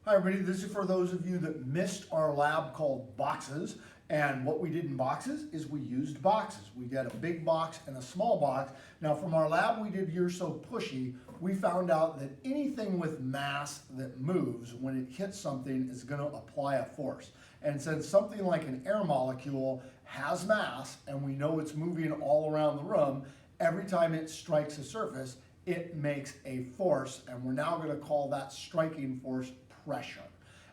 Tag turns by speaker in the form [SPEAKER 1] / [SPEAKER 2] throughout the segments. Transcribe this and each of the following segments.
[SPEAKER 1] Hi everybody, this is for those of you that missed our lab called boxes. And what we did in boxes is we used boxes. We got a big box and a small box. Now from our lab we did You're So Pushy, we found out that anything with mass that moves when it hits something is going to apply a force. And since something like an air molecule has mass and we know it's moving all around the room, every time it strikes a surface, it makes a force, and we're now going to call that striking force pressure.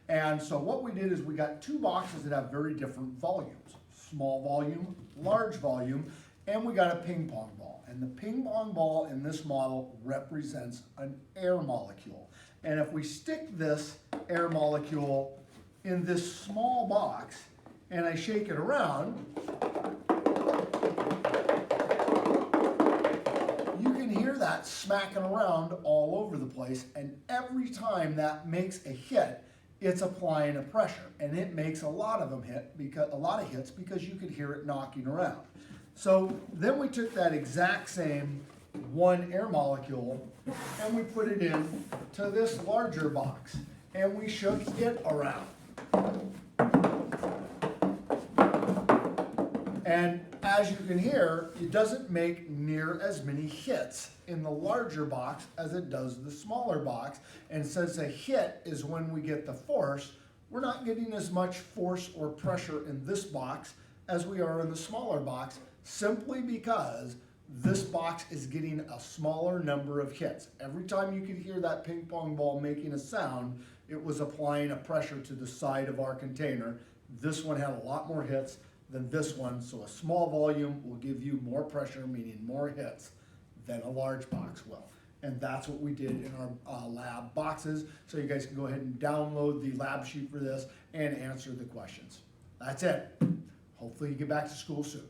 [SPEAKER 1] And so what we did is we got two boxes that have very different volumes, small volume, large volume, and we got a ping pong ball. And the ping pong ball in this model represents an air molecule. And if we stick this air molecule in this small box and I shake it around, that smacking around all over the place, and every time that makes a hit, it's applying a pressure, and it makes a lot of them hits because you could hear it knocking around. So then we took that exact same one air molecule and we put it in to this larger box and we shook it around. And as you can hear, it doesn't make near as many hits in the larger box as it does the smaller box. And since a hit is when we get the force, we're not getting as much force or pressure in this box as we are in the smaller box, simply because this box is getting a smaller number of hits. Every time you could hear that ping pong ball making a sound, it was applying a pressure to the side of our container. This one had a lot more hits than this one, so a small volume will give you more pressure, meaning more hits, than a large box will. And that's what we did in our lab boxes, so you guys can go ahead and download the lab sheet for this and answer the questions. That's it. Hopefully you get back to school soon.